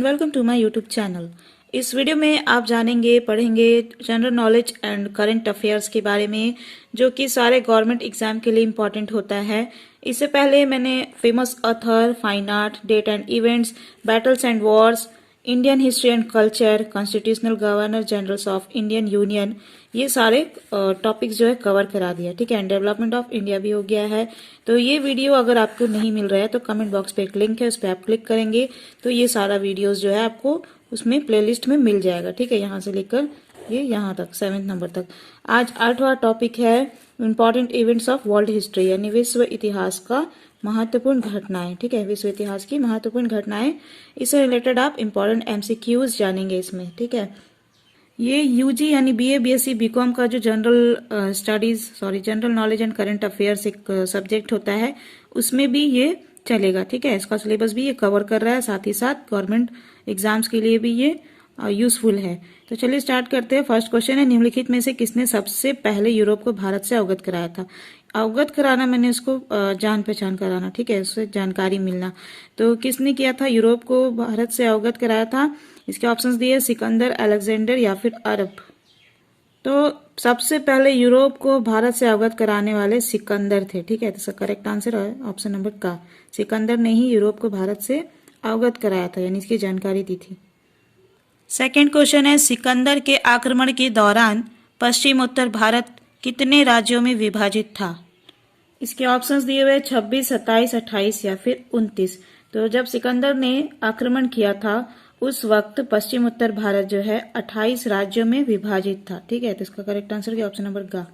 And welcome to my YouTube channel. इस video में आप जानेंगे पढ़ेंगे general knowledge and current affairs के बारे में, जो कि सारे गवर्नमेंट एग्जाम के लिए इम्पोर्टेंट होता है। इससे पहले मैंने famous author, fine art, date and events, battles and wars, Indian history and culture, constitutional governor generals of Indian union, ये सारे टॉपिक्स जो है कवर करा दिया। ठीक है, डेवलपमेंट ऑफ इंडिया भी हो गया है। तो ये वीडियो अगर आपको नहीं मिल रहा है तो कमेंट बॉक्स पे एक लिंक है, उस पर आप क्लिक करेंगे तो ये सारा वीडियोस जो है आपको उसमें प्लेलिस्ट में मिल जाएगा। ठीक है, यहाँ से लेकर ये यहाँ तक 7 नंबर तक। आज 8वां टॉपिक है important events of world history, यानी विश्व इतिहास का महत्वपूर्ण घटनाएं। ठीक है, विश्व इतिहास की महत्वपूर्ण घटनाएं, इससे रिलेटेड आप इंपॉर्टेंट एमसीक्यूज जानेंगे इसमें। ठीक है, ये यूजी यानी बीए, बीएससी, बीकॉम का जो general knowledge and current affairs एक सब्जेक्ट होता है, उसमें भी ये चलेगा। ठीक है, इसका सिलेबस भी ये कवर कर रहा है, साथ ही साथ गवर्नमेंट एग्जाम्स के लिए भी ये यूजफुल है। तो चलिए स्टार्ट करते हैं। फर्स्ट क्वेश्चन है, निम्नलिखित में से किसने सबसे पहले यूरोप को भारत से अवगत कराया था? अवगत कराना मैंने उसको जान पहचान कराना। ठीक है, उससे जानकारी मिलना। तो किसने किया था यूरोप को भारत से अवगत कराया था? इसके ऑप्शंस दिए, सिकंदर, अलेक्जेंडर या फिर अरब। तो सबसे पहले यूरोप को भारत से अवगत कराने वाले सिकंदर थे। ठीक है, तो इसका करेक्ट आंसर है ऑप्शन नंबर का, सिकंदर ने ही यूरोप को भारत से अवगत कराया था, यानी इसकी जानकारी दी थी। सेकेंड क्वेश्चन है, सिकंदर के आक्रमण के दौरान पश्चिम उत्तर भारत कितने राज्यों में विभाजित था? इसके ऑप्शंस दिए हुए 26, 27, 28 या फिर 29। तो जब सिकंदर ने आक्रमण किया था उस वक्त पश्चिम उत्तर भारत जो है 28 राज्यों में विभाजित था। ठीक है, तो इसका करेक्ट आंसर क्या ऑप्शन नंबर का।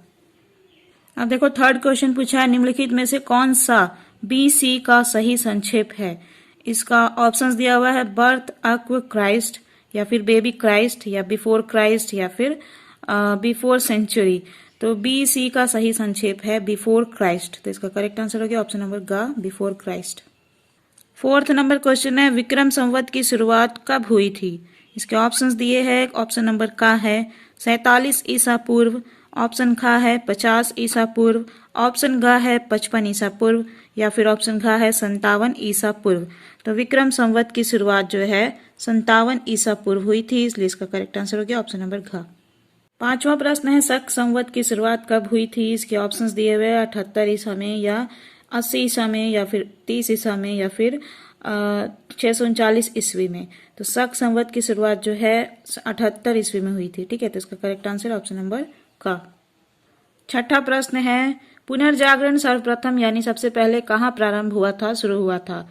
अब देखो थर्ड क्वेश्चन पूछा है, निम्नलिखित में से कौन सा बीसी का सही संक्षेप है? इसका ऑप्शंस दिया हुआ है, बर्थ ऑफ क्राइस्ट या फिर बेबी क्राइस्ट या बिफोर क्राइस्ट या फिर बिफोर सेंचुरी। तो बीसी का सही संक्षेप है बिफोर क्राइस्ट, तो इसका करेक्ट आंसर हो गया ऑप्शन नंबर का, before Christ. Fourth number question है, विक्रम संवत की शुरुआत कब हुई थी? इसके ऑप्शंस दिए हैं, ऑप्शन नंबर का है 47 ईसा पूर्व, ऑप्शन खा है 50 ईसा पूर्व, ऑप्शन ग है 55 ईसा पूर्व या फिर ऑप्शन घ है 57 ईसा पूर्व। तो विक्रम संवत की शुरुआत जो है 57 ईसा पूर्व हुई थी, इसलिए इसका करेक्ट आंसर हो गया ऑप्शन नंबर घ। पांचवा प्रश्न है, शक संवत की शुरुआत कब हुई थी? इसके ऑप्शंस दिए हुए 78 ईसा में या 80 ईसा में या फिर 30 ईसा में या फिर 639 ईस्वी में। तो शक संवत की शुरुआत जो है 78 ईस्वी में हुई थी। ठीक है, तो इसका करेक्ट आंसर ऑप्शन नंबर का। छठा प्रश्न है, पुनर्जागरण सर्वप्रथम यानी सबसे पहले कहाँ प्रारंभ हुआ था, शुरू हुआ था?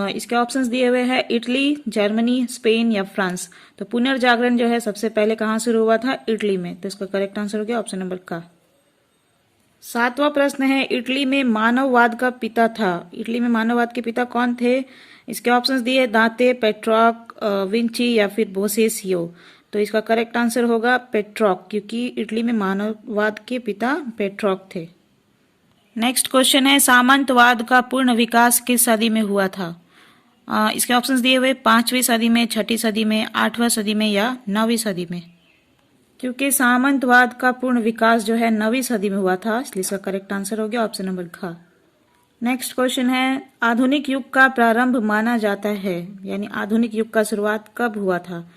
इसके ऑप्शंस दिए हुए हैं, इटली, जर्मनी, स्पेन या फ्रांस। तो पुनर्जागरण जो है सबसे पहले कहाँ शुरू हुआ था? इटली में, तो इसका करेक्ट आंसर हो गया ऑप्शन नंबर का। सातवां प्रश्न है, इटली में मानववाद का पिता था। इटली में मानववाद के पिता कौन थे? इसके ऑप्शंस दिए, दांते, पेट्रॉक, विंची या फिर बोसेसियो। तो इसका करेक्ट आंसर होगा पेट्रॉक, क्योंकि इटली में मानववाद के पिता पेट्रॉक थे। नेक्स्ट क्वेश्चन है, सामंतवाद का पूर्ण विकास किस सदी में हुआ था? इसके ऑप्शंस दिए हुए 5वीं सदी में, 6ठी सदी में, 8वां सदी में या 9वीं सदी में। क्योंकि सामंतवाद का पूर्ण विकास जो है 9वीं सदी में हुआ था, इसलिए इसका करेक्ट आंसर हो गया ऑप्शन नंबर घ। नेक्स्ट क्वेश्चन है, आधुनिक युग का प्रारंभ माना जाता है, यानी आधुनिक युग का शुरुआत कब हुआ था?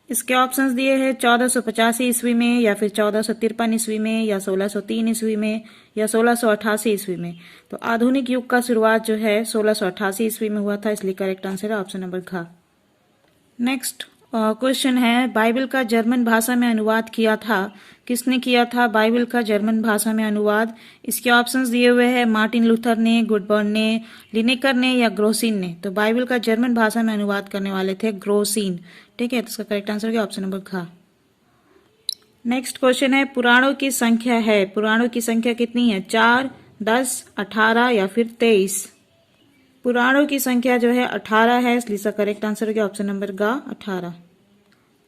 इसके ऑप्शंस दिए हैं, 1485 ईस्वी में या फिर 1453 ईस्वी में या 1603 ईस्वी में या 1688 ईस्वी में। तो आधुनिक युग का शुरुआत जो है 1688 ईस्वी में हुआ था, इसलिए करेक्ट आंसर है ऑप्शन नंबर घ। नेक्स्ट क्वेश्चन है, बाइबल का जर्मन भाषा में अनुवाद किया था, किसने किया था बाइबल का जर्मन भाषा में अनुवाद? इसके ऑप्शंस दिए हुए हैं, मार्टिन लूथर ने, गुडबर्न ने, लिनेकर ने या ग्रोसिन ने। तो बाइबल का जर्मन भाषा में अनुवाद करने वाले थे ग्रोसिन। ठीक है, तो इसका करेक्ट आंसर क्या ऑप्शन नंबर घ। नेक्स्ट क्वेश्चन है, पुराणों की संख्या है, पुराणों की संख्या कितनी है? 4, 10, 18 या फिर 23। पुराणों की संख्या जो है 18 है, इसलिए इसका करेक्ट आंसर हो गया ऑप्शन नंबर ग, 18।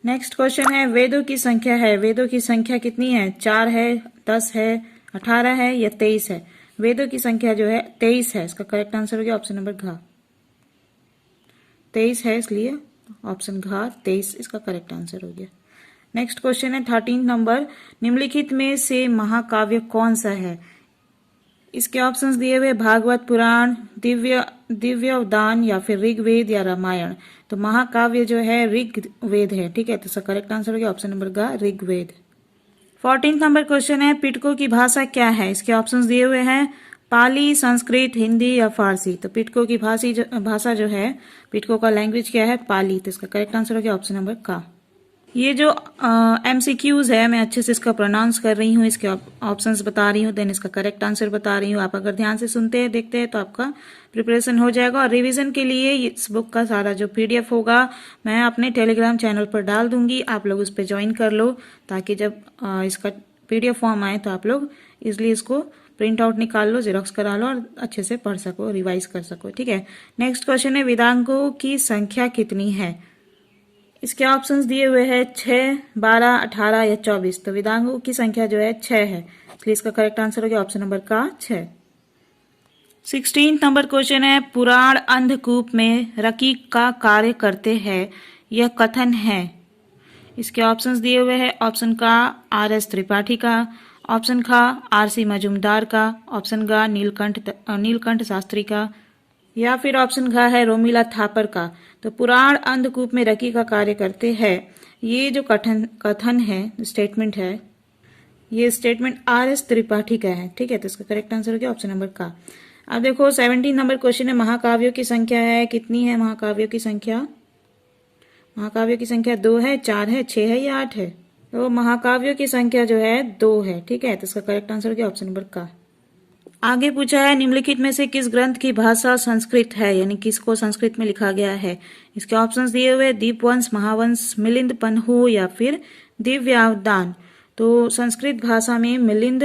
नेक्स्ट क्वेश्चन है, वेदों की संख्या है, वेदों की संख्या कितनी है? 4 है, 10 है, 18 है या 23 है? वेदों की संख्या जो है 23 है, इसका करेक्ट आंसर हो गया ऑप्शन नंबर घ। 23 है, इसलिए ऑप्शन घ 23 इसका करेक्ट आंसर हो गया। नेक्स्ट क्वेश्चन है 13 नंबर, निम्नलिखित में से महाकाव्य कौन सा है? इसके ऑप्शंस दिए हुए, भागवत पुराण, दिव्य दिव्यदान या फिर ऋग्वेद या रामायण। तो महाकाव्य जो है ऋग्वेद है, ठीक है। तो इसका करेक्ट आंसर हो गया ऑप्शन नंबर का ऋग्वेद। 14 नंबर क्वेश्चन है पिटको की भाषा क्या है। इसके ऑप्शंस दिए हुए हैं पाली, संस्कृत, हिंदी या फारसी। तो पिटको की भाषा जो है, पिटको का लैंग्वेज क्या है, पाली। तो इसका करेक्ट आंसर हो गया ऑप्शन नंबर का। ये जो MCQs है, मैं अच्छे से इसका प्रोनाउंस कर रही हूँ, इसके ऑप्शंस बता रही हूँ, देन इसका करेक्ट आंसर बता रही हूँ। आप अगर ध्यान से सुनते हैं, देखते हैं तो आपका प्रिपरेशन हो जाएगा। और रिवीजन के लिए इस बुक का सारा जो PDF होगा मैं अपने टेलीग्राम चैनल पर डाल दूंगी, आप लोग उस पर ज्वाइन कर लो, ताकि जब इसका PDF फॉर्म आए तो आप लोग इजिली इसको प्रिंट आउट निकाल लो, जेरोक्स करा लो और अच्छे से पढ़ सको, रिवाइज कर सको, ठीक है। नेक्स्ट क्वेश्चन है वेदांगों की संख्या कितनी है। इसके ऑप्शंस दिए हुए हैं 6, 12, 18 या 24। तो वेदांगों की संख्या जो है 6 है, इसलिए इसका करेक्ट आंसर हो गया ऑप्शन नंबर का 6। 16 नंबर क्वेश्चन है पुराण अंधकूप में रकीक का कार्य करते हैं, यह कथन है। इसके ऑप्शंस दिए हुए हैं ऑप्शन का RS त्रिपाठी का, ऑप्शन खा RC मजूमदार का, ऑप्शन गा नीलकंठ शास्त्री का, या फिर ऑप्शन घ है रोमिला थापर का। तो पुराण अंधकूप में रकी का कार्य करते हैं, ये जो कथन है, स्टेटमेंट है, ये स्टेटमेंट RS त्रिपाठी का है, ठीक है। तो इसका करेक्ट आंसर हो गया ऑप्शन नंबर का। अब देखो 17 नंबर क्वेश्चन है महाकाव्यों की संख्या है, कितनी है महाकाव्यों की संख्या। महाकाव्यों की संख्या 2 है, 4 है, 6 है या 8 है। तो महाकाव्यों की संख्या जो है 2 है, ठीक है। तो इसका करेक्ट आंसर हो गया ऑप्शन नंबर का। आगे पूछा है निम्नलिखित में से किस ग्रंथ की भाषा संस्कृत है, यानी किसको संस्कृत में लिखा गया है। इसके ऑप्शंस दिए हुए दीपवंश, महावंश, मिलिंद पन्हु या फिर दिव्यावदान। तो संस्कृत भाषा में मिलिंद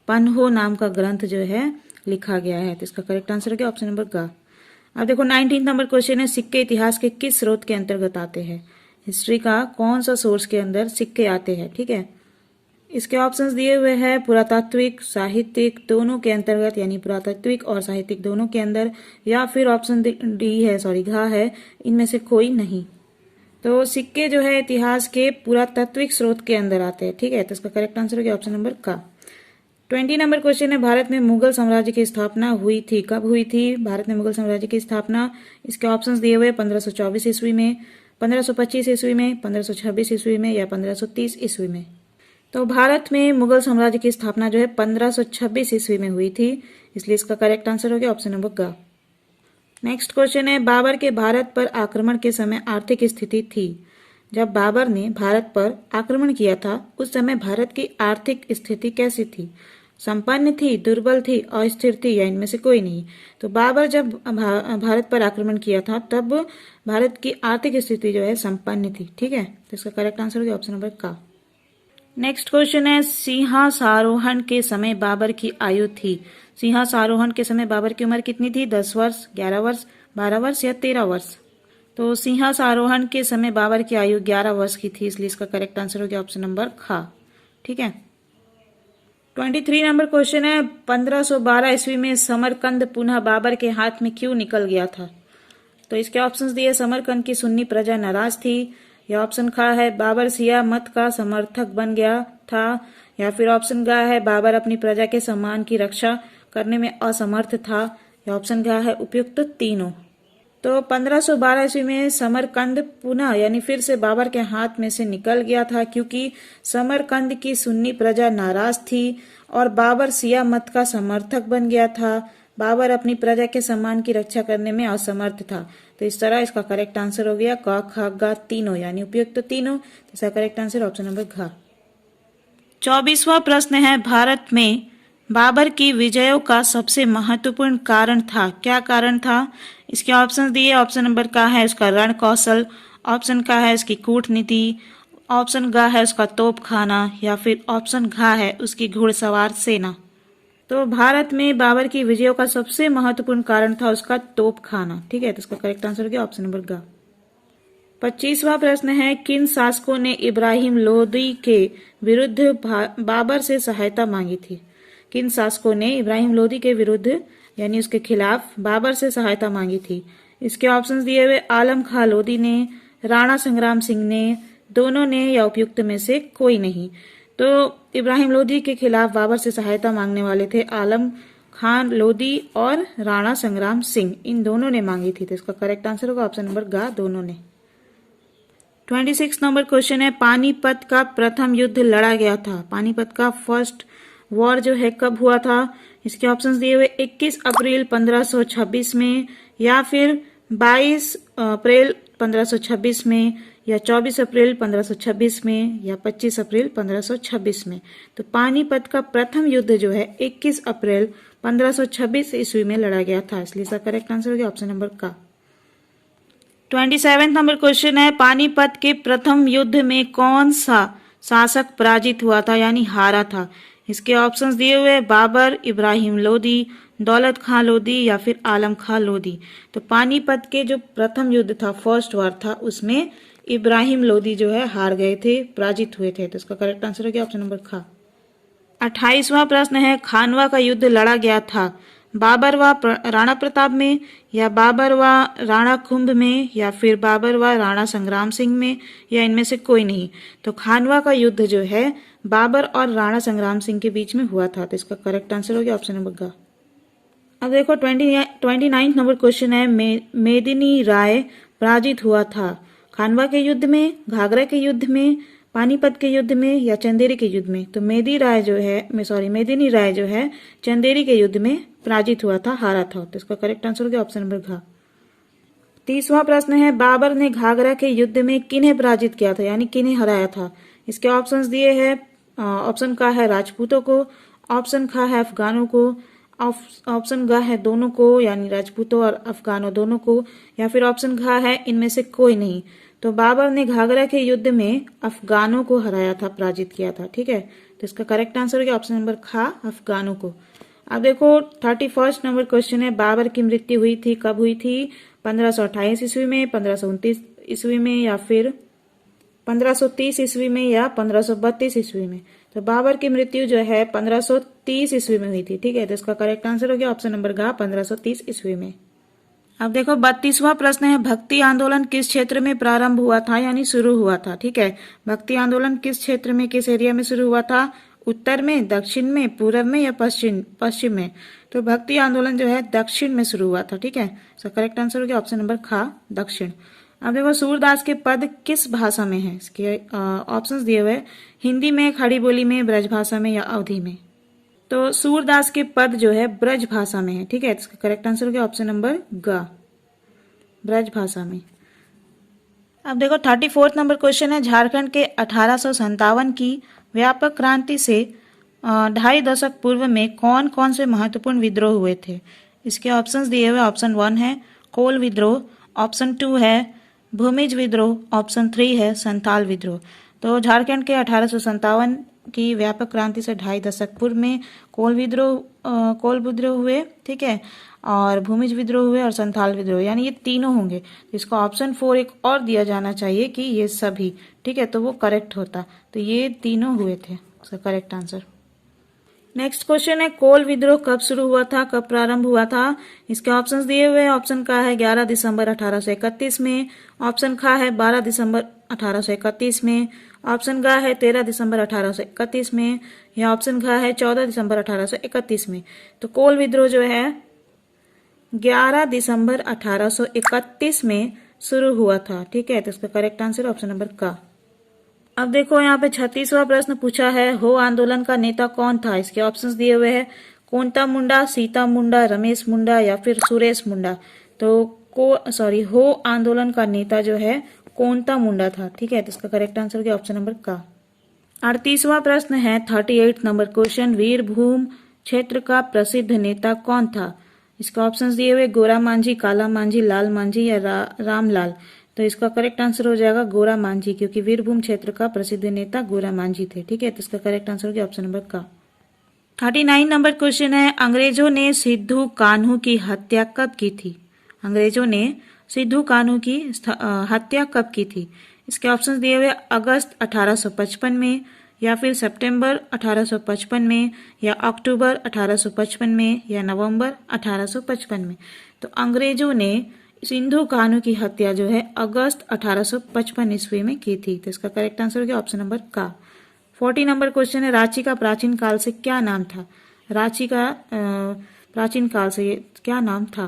पन्हु नाम का ग्रंथ जो है लिखा गया है। तो इसका करेक्ट आंसर हो गया ऑप्शन नंबर का। अब देखो 19 नंबर क्वेश्चन है सिक्के इतिहास के किस स्रोत के अंतर्गत आते हैं। हिस्ट्री का कौन सा सोर्स के अंदर सिक्के आते हैं, ठीक है। इसके ऑप्शंस दिए हुए हैं पुरातात्विक, साहित्यिक, दोनों के अंतर्गत, यानी पुरातात्विक और साहित्यिक दोनों के अंदर, या फिर ऑप्शन घ है, इनमें से कोई नहीं। तो सिक्के जो है इतिहास के पुरातात्विक स्रोत के अंदर आते हैं, ठीक है। तो इसका करेक्ट आंसर हो गया ऑप्शन नंबर का। 20 नंबर क्वेश्चन है भारत में मुगल साम्राज्य की स्थापना हुई थी, कब हुई थी भारत में मुगल साम्राज्य की स्थापना। इसके ऑप्शंस दिए हुए 1524 ईस्वी में, 1525 ईस्वी में, 1526 ईस्वी में या 1530 ईस्वी में। तो भारत में मुगल साम्राज्य की स्थापना जो है 1526 ईस्वी में हुई थी, इसलिए इसका करेक्ट आंसर हो गया ऑप्शन नंबर का। नेक्स्ट क्वेश्चन है बाबर के भारत पर आक्रमण के समय आर्थिक स्थिति थी। जब बाबर ने भारत पर आक्रमण किया था उस समय भारत की आर्थिक स्थिति कैसी थी। संपन्न थी, दुर्बल थी, अस्थिर थी या इनमें से कोई नहीं। तो बाबर जब भारत पर आक्रमण किया था तब भारत की आर्थिक स्थिति जो है संपन्न थी, ठीक है। तो इसका करेक्ट आंसर हो गया ऑप्शन नंबर का। नेक्स्ट क्वेश्चन है सिंहासरोहण के समय बाबर की आयु थी। सिंहासरोहण के समय बाबर की उम्र कितनी थी, 10 वर्ष, 11 वर्ष, 12 वर्ष या 13 वर्ष। तो सिंहासरोहण के समय बाबर की आयु 11 वर्ष की थी, इसलिए इसका करेक्ट आंसर हो गया ऑप्शन नंबर ख, ठीक है। 23 नंबर क्वेश्चन है 1512 ईस्वी में समरकंद पुनः बाबर के हाथ में क्यों निकल गया था। तो इसके ऑप्शंस दिए समरकंद की सुन्नी प्रजा नाराज थी, या ऑप्शन खा है बाबर शिया मत का समर्थक बन गया था, या फिर ऑप्शन गा है बाबर अपनी प्रजा के सम्मान की रक्षा करने में असमर्थ था, या ऑप्शन गा है उपयुक्त तीनों। तो 1512 ईस्वी में समरकंद पुनः यानी फिर से बाबर के हाथ में से निकल गया था क्योंकि समरकंद की सुन्नी प्रजा नाराज थी और बाबर शिया मत का समर्थक बन गया था। बाबर अपनी प्रजा के सम्मान की रक्षा करने में असमर्थ था। तो इस तरह इसका करेक्ट आंसर हो गया क ख ग तीनों, यानी उपयुक्त तीनों। तो इसका करेक्ट आंसर ऑप्शन नंबर घ। 24वां प्रश्न है भारत में बाबर की विजयों का सबसे महत्वपूर्ण कारण था, क्या कारण था। इसके ऑप्शन दिए, ऑप्शन नंबर का है इसका रण कौशल, ऑप्शन का है इसकी कूटनीति, ऑप्शन ग है उसका तोप खाना, या फिर ऑप्शन घ है उसकी घुड़सवार सेना। तो भारत में बाबर की विजयों का सबसे महत्वपूर्ण कारण था उसका तोप खाना, ठीक है। तो इसका करेक्ट आंसर हो गया ऑप्शन नंबर ग। 25वां प्रश्न है किन शासकों ने इब्राहिम लोदी के विरुद्ध बाबर से सहायता मांगी थी। किन शासकों ने इब्राहिम लोदी के विरुद्ध यानी उसके खिलाफ बाबर से सहायता मांगी थी। इसके ऑप्शंस दिए हुए आलम खां लोदी ने, राणा संग्राम सिंह ने, दोनों ने, या उपयुक्त में से कोई नहीं। तो इब्राहिम लोदी के खिलाफ बाबर से सहायता मांगने वाले थे आलम खान लोधी और राणा संग्राम सिंह, इन दोनों ने मांगी थी। तो इसका करेक्ट आंसर होगा ऑप्शन नंबर ग, दोनों ने। 26 नंबर क्वेश्चन है, पानीपत का प्रथम युद्ध लड़ा गया था। पानीपत का फर्स्ट वॉर जो है कब हुआ था? इसके ऑप्शंस दिए हुए 21 अप्रैल 1526 में, या फिर 22 अप्रैल 1526 में, या 24 अप्रैल 1526 में, या 25 अप्रैल 1526 में। तो पानीपत का प्रथम युद्ध जो है 21 अप्रैल 1526 ईस्वी में लड़ा गया था, इसलिए इसका करेक्ट आंसर हो गया ऑप्शन नंबर का। 27 नंबर क्वेश्चन है, पानीपत के प्रथम युद्ध में कौन सा शासक पराजित हुआ था, यानी हारा था? इसके ऑप्शंस दिए हुए बाबर, इब्राहिम लोदी, दौलत खां लोदी, या फिर आलम खां लोदी। तो पानीपत के जो प्रथम युद्ध था, फर्स्ट वॉर था, उसमें इब्राहिम लोदी जो है हार गए थे, पराजित हुए थे। तो इसका करेक्ट आंसर हो गया ऑप्शन नंबर खा। 28वां प्रश्न है, खानवा का युद्ध लड़ा गया था बाबर व राणा प्रताप में, या बाबर व राणा कुंभ में, या फिर बाबर व राणा संग्राम सिंह में, या इनमें से कोई नहीं। तो खानवा का युद्ध जो है बाबर और राणा संग्राम सिंह के बीच में हुआ था। तो इसका करेक्ट आंसर हो गया ऑप्शन नंबर ग। अब देखो 29 नंबर क्वेश्चन है, मेदिनी राय पराजित हुआ था खानवा के युद्ध में, घाघरा के युद्ध में, पानीपत के युद्ध में, या चंदेरी के युद्ध में। तो मेदिनी राय जो है चंदेरी के युद्ध में पराजित हुआ था, हारा था। तो इसका करेक्ट आंसर हो गया ऑप्शन नंबर घ। 30वां प्रश्न है, बाबर ने घाघरा के युद्ध में किन्हें पराजित किया था, यानी किन्हें हराया था? इसके ऑप्शंस दिए हैं, ऑप्शन का है राजपूतों को, ऑप्शन खा है अफगानों को, ऑप्शन ग है दोनों को, यानी राजपूतों और अफगानों दोनों को, या फिर ऑप्शन घ है इनमें से कोई नहीं। तो बाबर ने घाघरा के युद्ध में अफगानों को हराया था, पराजित किया था। ठीक है, तो इसका करेक्ट आंसर हो गया ऑप्शन नंबर खा, अफगानों को। अब देखो 31 नंबर क्वेश्चन है, बाबर की मृत्यु हुई थी, कब हुई थी? 1528 ईस्वी में, 1529 ईस्वी में, या फिर 1530 ईस्वी में, या 1532 ईस्वी में। तो बाबर की मृत्यु जो है 1530 ईस्वी में हुई थी। ठीक है, तो इसका करेक्ट आंसर हो गया ऑप्शन नंबर ग, 1530 ईस्वी में। अब देखो 32वां प्रश्न है, भक्ति आंदोलन किस क्षेत्र में प्रारंभ हुआ था, यानी शुरू हुआ था? ठीक है, भक्ति आंदोलन किस क्षेत्र में, किस एरिया में शुरू हुआ था? उत्तर में, दक्षिण में, पूर्व में, या पश्चिम में? तो भक्ति आंदोलन जो है दक्षिण में शुरू हुआ था। ठीक है, इसका करेक्ट आंसर हो गया ऑप्शन नंबर खा, दक्षिण। अब देखो सूरदास के पद किस भाषा में है? इसके ऑप्शंस दिए हुए, हिंदी में, खड़ी बोली में, ब्रजभाषा में, या अवधी में। तो सूरदास के पद जो है ब्रज भाषा में है। ठीक है, इसका करेक्ट आंसर हो गया ऑप्शन नंबर ग, ब्रज भाषा में। अब देखो 34 नंबर क्वेश्चन है, झारखंड के 1857 की व्यापक क्रांति से 2.5 दशक पूर्व में कौन कौन से महत्वपूर्ण विद्रोह हुए थे? इसके ऑप्शंस दिए हुए, ऑप्शन 1 है कोल विद्रोह, ऑप्शन 2 है भूमिज विद्रोह, ऑप्शन 3 है संथाल विद्रोह। तो झारखंड के 1857 की व्यापक क्रांति से 2.5 दशक पूर्व में कोल विद्रोह हुए, ठीक है, और भूमिज विद्रोह हुए और संथाल विद्रोह, यानी ये तीनों होंगे। तो इसका ऑप्शन 4 एक और दिया जाना चाहिए कि ये सभी, ठीक है, तो वो करेक्ट होता। तो ये तीनों हुए थे, इसका करेक्ट आंसर। नेक्स्ट क्वेश्चन है, कोल विद्रोह कब शुरू हुआ था, कब प्रारंभ हुआ था? इसके ऑप्शंस दिए हुए, ऑप्शन का है 11 दिसंबर 1831 में, ऑप्शन खा है 12 दिसंबर 1831 में, ऑप्शन गा है 13 दिसंबर 1831 में, या ऑप्शन घा है 14 दिसंबर 1831 में। तो कोल विद्रोह जो है 11 दिसंबर 1831 में शुरू हुआ था। ठीक है, तो इसका करेक्ट आंसर ऑप्शन नंबर का। अब देखो यहाँ पे 36वां प्रश्न पूछा है, हो आंदोलन का नेता कौन था? इसके ऑप्शंस दिए हुए हैं, कोंता मुंडा, सीता मुंडा, रमेश मुंडा, या फिर सुरेश मुंडा। तो हो आंदोलन का नेता जो है कोंता मुंडा था। ठीक है, तो इसका करेक्ट आंसर क्या ऑप्शन नंबर का। 38वां प्रश्न है 38 नंबर क्वेश्चन, वीरभूम क्षेत्र का प्रसिद्ध नेता कौन था? इसका ऑप्शंस दिए हुए, गोरा मांझी, काला मांझी, लाल मांझी, या रामलाल। तो इसका करेक्ट आंसर हो जाएगा गोरा मांझी, क्योंकि वीरभूम क्षेत्र का प्रसिद्ध नेता गोरा मांझी थे। ठीक है, तो इसका करेक्ट आंसर हो गया ऑप्शन नंबर का। 39 नंबर क्वेश्चन है, अंग्रेजों ने सिद्धू कान्हू की हत्या कब की थी? अंग्रेजों ने सिद्धू कान्हू की हत्या कब की थी? इसके ऑप्शंस दिए हुए, अगस्त 1855 में, या फिर सितंबर 1855 में, या अक्टूबर 1855 में, या नवंबर 1855 में। तो अंग्रेजों ने सिद्धू कान्हू की हत्या जो है अगस्त 1855 ईस्वी में की थी। तो इसका करेक्ट आंसर हो गया ऑप्शन नंबर का। 40 नंबर क्वेश्चन है, रांची का प्राचीन काल से क्या नाम था? रांची का प्राचीन काल से ये क्या नाम था?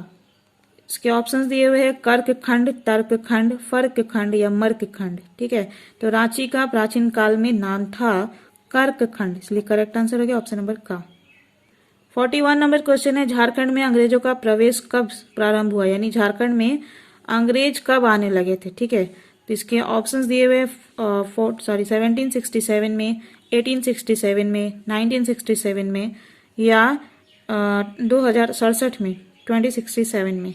इसके ऑप्शंस दिए हुए हैं कर्क खंड, तर्क खंड, फर्क खंड या मर्क खंड। ठीक है, तो रांची का प्राचीन काल में नाम था कर्क खंड, इसलिए करेक्ट आंसर हो गया ऑप्शन नंबर का। 41 नंबर क्वेश्चन है, झारखंड में अंग्रेजों का प्रवेश कब प्रारंभ हुआ, यानी झारखंड में अंग्रेज कब आने लगे थे। ठीक है, तो इसके ऑप्शंस दिए हुए 1767 में, 1867 में, 1967 में या 2067 में, 2067 में।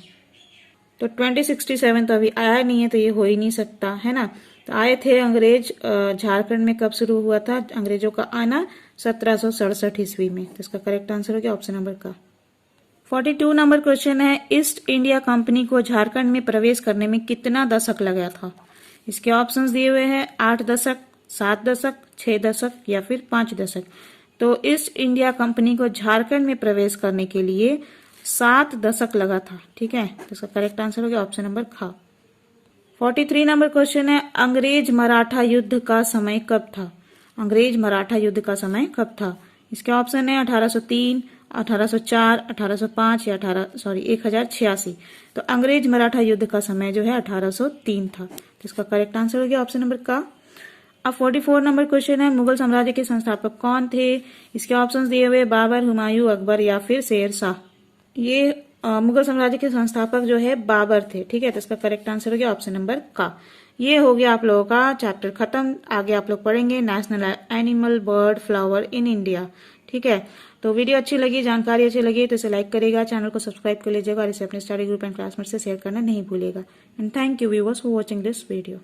तो 2067 तो अभी आया नहीं है, तो ये हो ही नहीं सकता है ना। तो आए थे अंग्रेज झारखंड में, कब शुरू हुआ था अंग्रेजों का आना? 1767 ईस्वी में। तो इसका करेक्ट आंसर हो गया ऑप्शन नंबर का। 42 नंबर क्वेश्चन है, ईस्ट इंडिया कंपनी को झारखंड में प्रवेश करने में कितना दशक लगा था? इसके ऑप्शंस दिए हुए हैं 8 दशक, 7 दशक, 6 दशक या फिर 5 दशक। तो ईस्ट इंडिया कंपनी को झारखंड में प्रवेश करने के लिए 7 दशक लगा था। ठीक है, तो इसका करेक्ट आंसर हो गया ऑप्शन नंबर खा। 43 नंबर क्वेश्चन है, अंग्रेज मराठा युद्ध का समय कब था? अंग्रेज मराठा युद्ध का समय कब था? इसके ऑप्शन है 1803, 1804, 1805 या 1086। तो अंग्रेज मराठा युद्ध का समय जो है 1803 था। तो इसका करेक्ट आंसर हो गया ऑप्शन नंबर का। अब 44 नंबर क्वेश्चन है, मुगल साम्राज्य के संस्थापक कौन थे? इसके ऑप्शंस दिए हुए बाबर, हुमायूं, अकबर या फिर शेर शाह। ये मुगल साम्राज्य के संस्थापक जो है बाबर थे। ठीक है, तो इसका करेक्ट आंसर हो गया ऑप्शन नंबर का। ये हो गया आप लोगों का चैप्टर खत्म। आगे आप लोग पढ़ेंगे national animal, bird, flower in India. ठीक है, तो वीडियो अच्छी लगी, जानकारी अच्छी लगी तो इसे लाइक करेगा, चैनल को सब्सक्राइब कर लीजिएगा और इसे अपने स्टडी ग्रुप एंड क्लासमेट से शेयर करना नहीं भूलिएगा। And thank you viewers for watching this video.